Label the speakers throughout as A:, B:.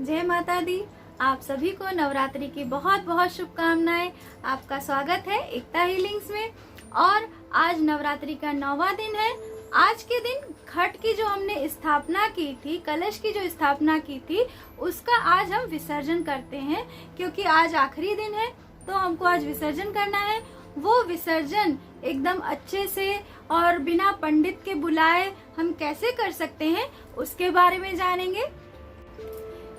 A: जय माता दी। आप सभी को नवरात्रि की बहुत बहुत शुभकामनाएं। आपका स्वागत है एकता हीलिंग्स में। और आज नवरात्रि का 9वां दिन है। आज के दिन घट की जो हमने स्थापना की थी, कलश की जो स्थापना की थी, उसका आज हम विसर्जन करते हैं। क्योंकि आज आखिरी दिन है तो हमको आज विसर्जन करना है। वो विसर्जन एकदम अच्छे से और बिना पंडित के बुलाए हम कैसे कर सकते हैं, उसके बारे में जानेंगे।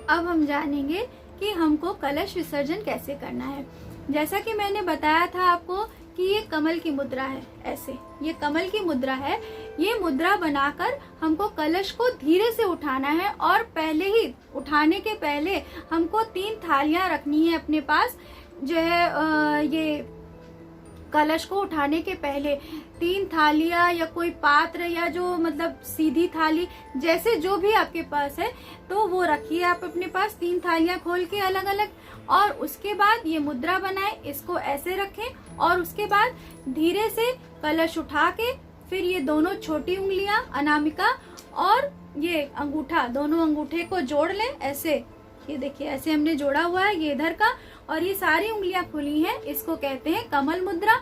A: अब हम जानेंगे कि हमको कलश विसर्जन कैसे करना है। जैसा कि मैंने बताया था आपको कि ये कमल की मुद्रा है। ऐसे ये कमल की मुद्रा है। ये मुद्रा बनाकर हमको कलश को धीरे से उठाना है और पहले ही उठाने के पहले हमको 3 थालियां रखनी है अपने पास। जो है ये कलश को उठाने के पहले 3 थालियां या कोई पात्र या जो मतलब सीधी थाली, जैसे जो भी आपके पास है तो वो रखिए आप अपने पास। 3 थालियां खोल के अलग अलग, और उसके बाद ये मुद्रा बनाए, इसको ऐसे रखें और उसके बाद धीरे से कलश उठा के फिर ये दोनों छोटी उंगलियां अनामिका और ये अंगूठा, दोनों अंगूठे को जोड़ लें ऐसे। ये देखिए ऐसे हमने जोड़ा हुआ है, ये इधर का, और ये सारी उंगलियां खुली हैं। इसको कहते हैं कमल मुद्रा।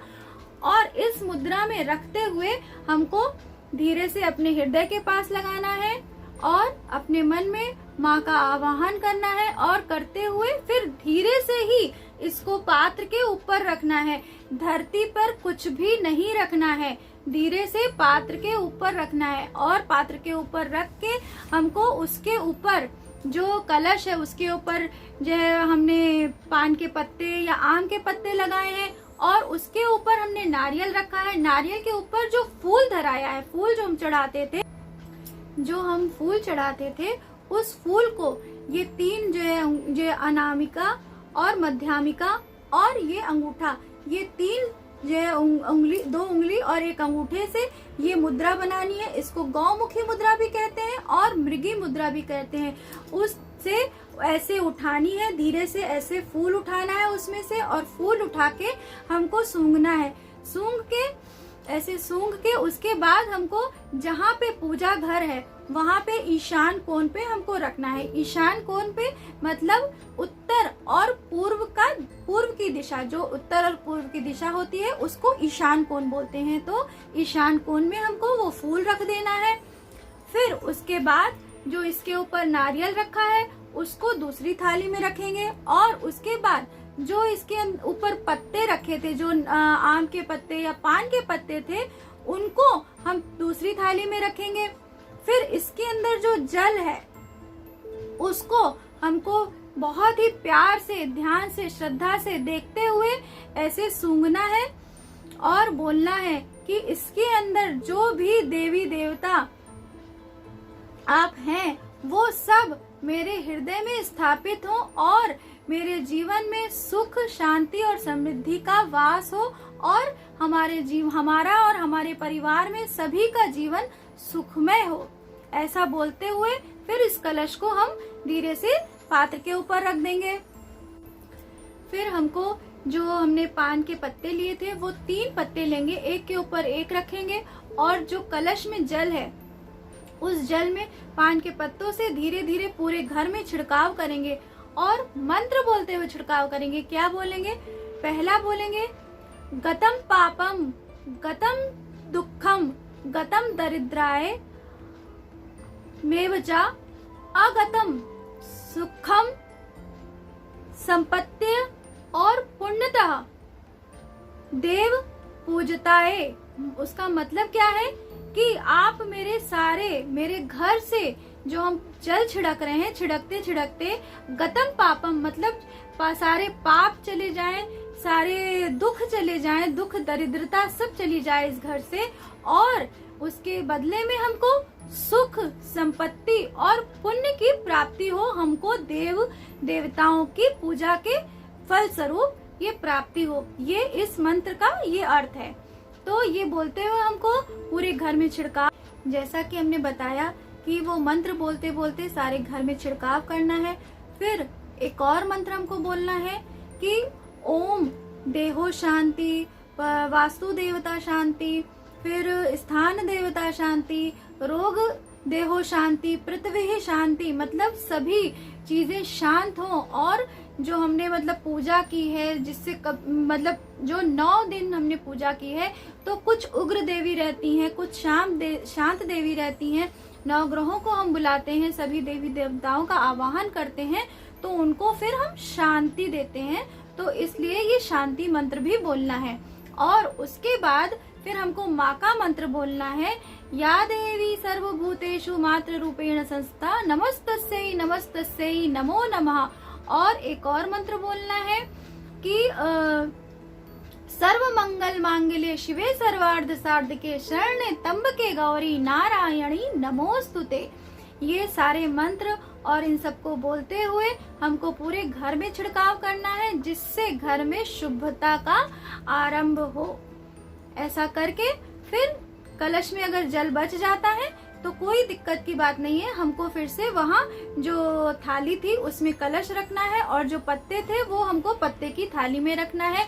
A: और इस मुद्रा में रखते हुए हमको धीरे से अपने हृदय के पास लगाना है और अपने मन में माँ का आवाहन करना है, और करते हुए फिर धीरे से ही इसको पात्र के ऊपर रखना है। धरती पर कुछ भी नहीं रखना है, धीरे से पात्र के ऊपर रखना है। और पात्र के ऊपर रख के हमको उसके ऊपर जो कलश है उसके ऊपर जो हमने पान के पत्ते या आम के पत्ते लगाए हैं, और उसके ऊपर हमने नारियल रखा है। नारियल के ऊपर जो फूल धराया है, फूल जो हम चढ़ाते थे, जो हम फूल चढ़ाते थे, उस फूल को ये 3 जो अनामिका और मध्यामिका और ये अंगूठा, ये 3 जो उंगली, 2 उंगली और 1 अंगूठे से ये मुद्रा बनानी है। इसको गौमुखी मुद्रा भी कहते हैं और मृगी मुद्रा भी कहते हैं। उससे ऐसे उठानी है, धीरे से ऐसे फूल उठाना है उसमें से, और फूल उठा के हमको सूंघना है। सूंघ के ऐसे सूंघ के उसके बाद हमको जहाँ पे पूजा घर है वहाँ पे ईशान कोण पे हमको रखना है। ईशान कोण पे मतलब उत्तर और पूर्व की दिशा, जो उत्तर और पूर्व की दिशा होती है उसको ईशान कोण बोलते हैं। तो ईशान कोण में हमको वो फूल रख देना है। फिर उसके बाद जो इसके ऊपर नारियल रखा है उसको दूसरी थाली में रखेंगे, और उसके बाद जो इसके ऊपर पत्ते रखे थे, जो आम के पत्ते या पान के पत्ते थे, उनको हम दूसरी थाली में रखेंगे। फिर इसके अंदर जो जल है उसको हमको बहुत ही प्यार से, ध्यान से, श्रद्धा से देखते हुए ऐसे सूंघना है और बोलना है कि इसके अंदर जो भी देवी देवता आप हैं वो सब मेरे हृदय में स्थापित हो और मेरे जीवन में सुख, शांति और समृद्धि का वास हो, और हमारा और हमारे परिवार में सभी का जीवन सुखमय हो। ऐसा बोलते हुए फिर इस कलश को हम धीरे से पात्र के ऊपर रख देंगे। फिर हमको जो हमने पान के पत्ते लिए थे वो 3 पत्ते लेंगे, एक के ऊपर एक रखेंगे, और जो कलश में जल है उस जल में पान के पत्तों से धीरे धीरे पूरे घर में छिड़काव करेंगे और मंत्र बोलते हुए छिड़काव करेंगे। क्या बोलेंगे? पहला बोलेंगे गतम पापम, गतम दुखम, गतम दरिद्राय मेवचा, अगतम सुखम संपत्ति और पुण्यतः देव पूजताए। उसका मतलब क्या है कि आप मेरे घर से जो हम जल छिड़क रहे हैं, छिड़कते छिड़कते गतम पापम मतलब सारे पाप चले जाएं, सारे दुख चले जाएं, दुख दरिद्रता सब चली जाए इस घर से, और उसके बदले में हमको सुख, संपत्ति और पुण्य की प्राप्ति हो। हमको देव देवताओं की पूजा के फल स्वरूप ये प्राप्ति हो। ये इस मंत्र का ये अर्थ है। तो ये बोलते हुए हमको पूरे घर में छिड़काव, जैसा कि हमने बताया कि वो मंत्र बोलते बोलते सारे घर में छिड़काव करना है। फिर एक और मंत्र हमको बोलना है कि ओम देहो शांति, वास्तु देवता शांति, फिर स्थान देवता शांति, रोग देहो शांति, पृथ्वी शांति, मतलब सभी चीजें शांत हो। और जो हमने मतलब पूजा की है, जिससे मतलब जो 9 दिन हमने पूजा की है, तो कुछ उग्र देवी रहती हैं, कुछ शांत देवी रहती हैं। 9 ग्रहों को हम बुलाते हैं, सभी देवी देवताओं का आवाहन करते हैं, तो उनको फिर हम शांति देते हैं। तो इसलिए ये शांति मंत्र भी बोलना है। और उसके बाद फिर हमको माँ का मंत्र बोलना है, या देवी सर्वभूतेषु मातृ रूपेण संस्था, नमस्तस्यै नमस्तस्यै नमो नमः। और एक और मंत्र बोलना है कि सर्व मंगल मांगल्ये शिवे सर्वार्थ साधके शरण्ये त्र्यंबके गौरी नारायणी नमोस्तुते। ये सारे मंत्र और इन सबको बोलते हुए हमको पूरे घर में छिड़काव करना है, जिससे घर में शुभता का आरंभ हो। ऐसा करके फिर कलश में अगर जल बच जाता है तो कोई दिक्कत की बात नहीं है, हमको फिर से वहाँ जो थाली थी उसमें कलश रखना है, और जो पत्ते थे वो हमको पत्ते की थाली में रखना है।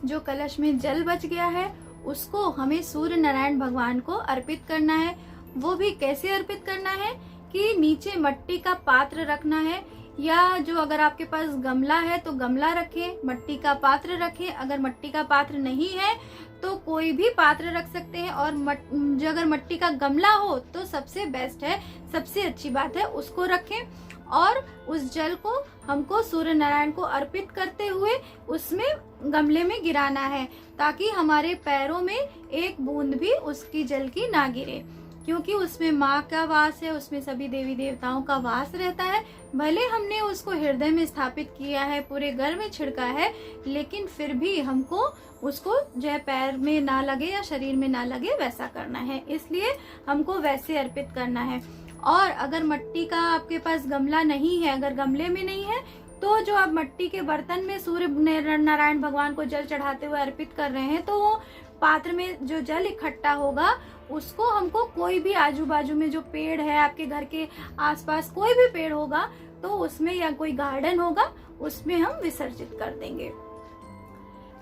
A: जो कलश में जल बच गया है उसको हमें सूर्य नारायण भगवान को अर्पित करना है। वो भी कैसे अर्पित करना है कि नीचे मिट्टी का पात्र रखना है, या जो अगर आपके पास गमला है तो गमला रखें, मिट्टी का पात्र रखें। अगर मिट्टी का पात्र नहीं है तो कोई भी पात्र रख सकते हैं, और जो अगर मिट्टी का गमला हो तो सबसे बेस्ट है, सबसे अच्छी बात है, उसको रखें। और उस जल को हमको सूर्य नारायण को अर्पित करते हुए उसमें गमले में गिराना है, ताकि हमारे पैरों में एक बूंद भी उसकी जल की ना गिरे, क्योंकि उसमें माँ का वास है, उसमें सभी देवी देवताओं का वास रहता है। भले हमने उसको हृदय में स्थापित किया है, पूरे घर में छिड़का है, लेकिन फिर भी हमको उसको जो है पैर में ना लगे या शरीर में ना लगे वैसा करना है, इसलिए हमको वैसे अर्पित करना है। और अगर मिट्टी का आपके पास गमला नहीं है, अगर गमले में नहीं है, तो जो आप मिट्टी के बर्तन में सूर्य नारायण भगवान को जल चढ़ाते हुए अर्पित कर रहे हैं, तो वो पात्र में जो जल इकट्ठा होगा उसको हमको कोई भी आजू बाजू में जो पेड़ है, आपके घर के आसपास कोई भी पेड़ होगा तो उसमें, या कोई गार्डन होगा उसमें हम विसर्जित कर देंगे।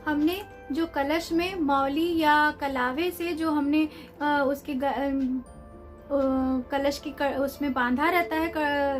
A: हमने जो कलश में मौली या कलावे से जो हमने उसके कलश की उसमें बांधा रहता है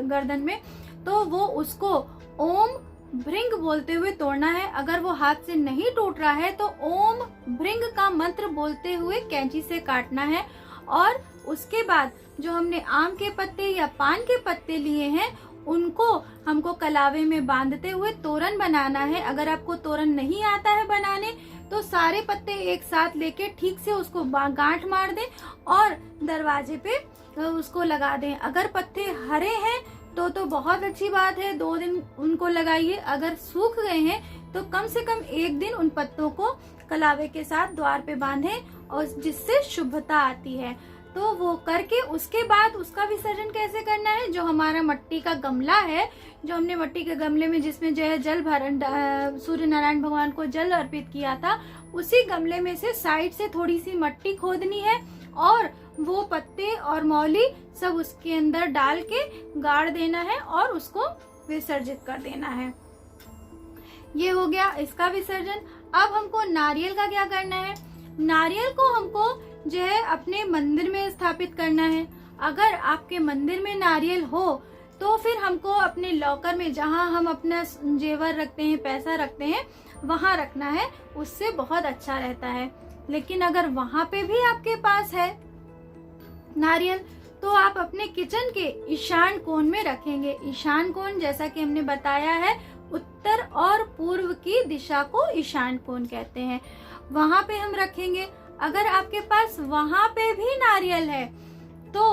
A: गर्दन में, तो वो उसको ओम भृंग बोलते हुए तोड़ना है। अगर वो हाथ से नहीं टूट रहा है तो ओम भृंग का मंत्र बोलते हुए कैंची से काटना है। और उसके बाद जो हमने आम के पत्ते या पान के पत्ते लिए हैं उनको हमको कलावे में बांधते हुए तोरण बनाना है। अगर आपको तोरण नहीं आता है बनाने तो सारे पत्ते एक साथ लेके ठीक से उसको गांठ मार दें और दरवाजे पे उसको लगा दें। अगर पत्ते हरे हैं तो बहुत अच्छी बात है, 2 दिन उनको लगाइए। अगर सूख गए हैं तो कम से कम 1 दिन उन पत्तों को कलावे के साथ द्वार पे बांधें, और जिससे शुभता आती है। तो वो करके उसके बाद उसका विसर्जन कैसे करना है, जो हमारा मिट्टी का गमला है, जो हमने मिट्टी के गमले में जिसमें जो है जल भरण सूर्य नारायण भगवान को जल अर्पित किया था, उसी गमले में से साइड से थोड़ी सी मिट्टी खोदनी है और वो पत्ते और मौली सब उसके अंदर डाल के गाड़ देना है और उसको विसर्जित कर देना है। ये हो गया इसका विसर्जन। अब हमको नारियल का क्या करना है। नारियल को हमको जो है अपने मंदिर में स्थापित करना है। अगर आपके मंदिर में नारियल हो तो फिर हमको अपने लॉकर में, जहाँ हम अपना जेवर रखते हैं, पैसा रखते हैं, वहाँ रखना है, उससे बहुत अच्छा रहता है। लेकिन अगर वहाँ पे भी आपके पास है नारियल तो आप अपने किचन के ईशान कोण में रखेंगे। ईशान कोण जैसा कि हमने बताया है, उत्तर और पूर्व की दिशा को ईशान कोण कहते हैं, वहाँ पे हम रखेंगे। अगर आपके पास वहाँ पे भी नारियल है तो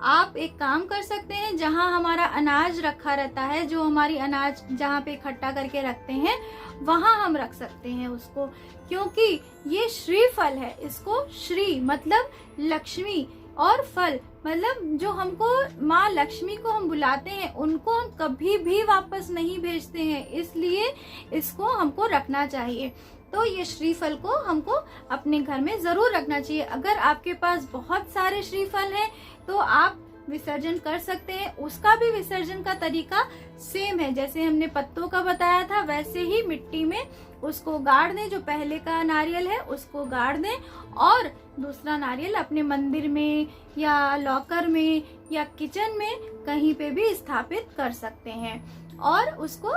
A: आप एक काम कर सकते हैं, जहाँ हमारा अनाज रखा रहता है, जो हमारी अनाज जहाँ पे इकट्ठा करके रखते हैं, वहाँ हम रख सकते हैं उसको, क्योंकि ये श्री फल है। इसको श्री मतलब लक्ष्मी और फल मतलब जो हमको माँ लक्ष्मी को हम बुलाते हैं, उनको हम कभी भी वापस नहीं भेजते हैं, इसलिए इसको हमको रखना चाहिए। तो ये श्रीफल को हमको अपने घर में जरूर रखना चाहिए। अगर आपके पास बहुत सारे श्रीफल हैं तो आप विसर्जन कर सकते हैं। उसका भी विसर्जन का तरीका सेम है, जैसे हमने पत्तों का बताया था, वैसे ही मिट्टी में उसको गाड़ दें। जो पहले का नारियल है उसको गाड़ दें और दूसरा नारियल अपने मंदिर में या लॉकर में या किचन में कहीं पे भी स्थापित कर सकते हैं। और उसको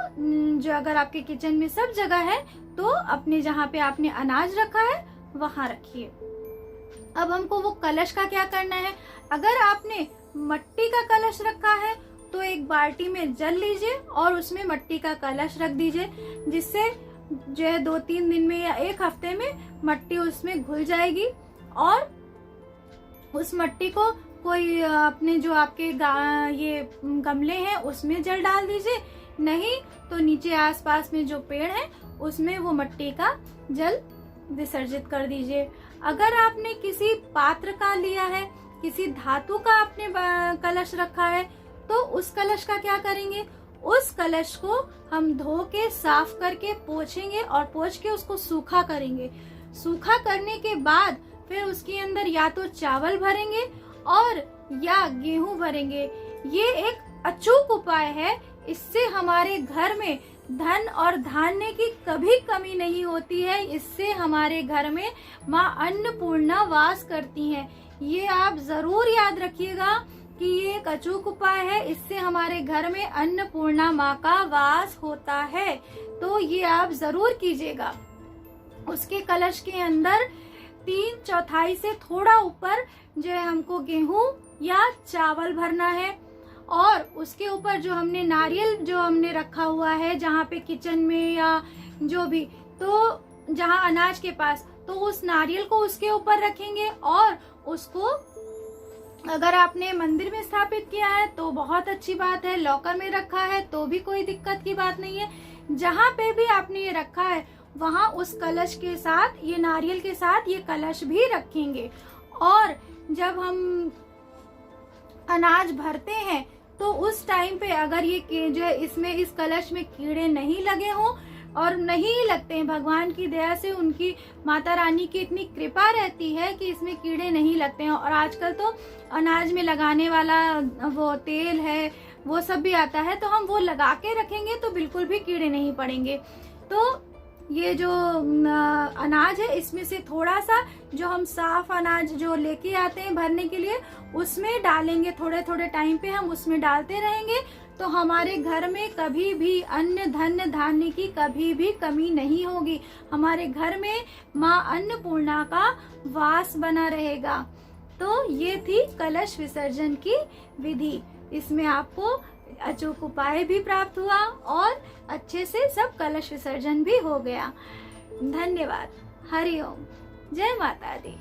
A: जो अगर आपके किचन में सब जगह है तो अपने जहाँ पे आपने अनाज रखा है वहां रखिए। अब हमको वो कलश का क्या करना है। अगर आपने मट्टी का कलश रखा है तो एक बाल्टी में जल लीजिए और उसमें मट्टी का कलश रख दीजिए, जिससे जो है 2-3 दिन में या 1 हफ्ते में मट्टी उसमें घुल जाएगी। और उस मट्टी को कोई अपने जो आपके ये गमले हैं उसमें जल डाल दीजिए, नहीं तो नीचे आसपास में जो पेड़ है उसमें वो मट्टी का जल विसर्जित कर दीजिए। अगर आपने किसी पात्र का लिया है, किसी धातु का आपने कलश रखा है, तो उस कलश का क्या करेंगे, उस कलश को हम धो के साफ करके पोंछेंगे और पोंछ के उसको सूखा करेंगे। सूखा करने के बाद फिर उसके अंदर या तो चावल भरेंगे और या गेहूं भरेंगे। ये एक अचूक उपाय है, इससे हमारे घर में धन और धान्य की कभी कमी नहीं होती है। इससे हमारे घर में माँ अन्नपूर्णा वास करती हैं। ये आप जरूर याद रखिएगा कि ये एक अचूक उपाय है, इससे हमारे घर में अन्नपूर्णा माँ का वास होता है। तो ये आप जरूर कीजिएगा। उसके कलश के अंदर 3/4 से थोड़ा ऊपर जो है हमको गेहूं या चावल भरना है। और उसके ऊपर जो हमने नारियल जो हमने रखा हुआ है जहाँ पे किचन में या जो भी, तो जहाँ अनाज के पास, तो उस नारियल को उसके ऊपर रखेंगे। और उसको अगर आपने मंदिर में स्थापित किया है तो बहुत अच्छी बात है, लॉकर में रखा है तो भी कोई दिक्कत की बात नहीं है। जहाँ पे भी आपने ये रखा है वहाँ उस कलश के साथ, ये नारियल के साथ ये कलश भी रखेंगे। और जब हम अनाज भरते हैं तो उस टाइम पे अगर ये जो है इसमें इस कलश में कीड़े नहीं लगे हों, और नहीं लगते हैं, भगवान की दया से उनकी माता रानी की इतनी कृपा रहती है कि इसमें कीड़े नहीं लगते हैं। और आजकल तो अनाज में लगाने वाला वो तेल है वो सब भी आता है, तो हम वो लगा के रखेंगे तो बिल्कुल भी कीड़े नहीं पड़ेंगे। तो ये जो अनाज है इसमें से थोड़ा सा जो हम साफ अनाज जो लेके आते हैं भरने के लिए उसमें डालेंगे, थोड़े थोड़े टाइम पे हम उसमें डालते रहेंगे, तो हमारे घर में कभी भी अन्न धन धान्य की कभी भी कमी नहीं होगी। हमारे घर में माँ अन्नपूर्णा का वास बना रहेगा। तो ये थी कलश विसर्जन की विधि। इसमें आपको अचूक उपाय भी प्राप्त हुआ और अच्छे से सब कलश विसर्जन भी हो गया। धन्यवाद। हरि ओम। जय माता दी।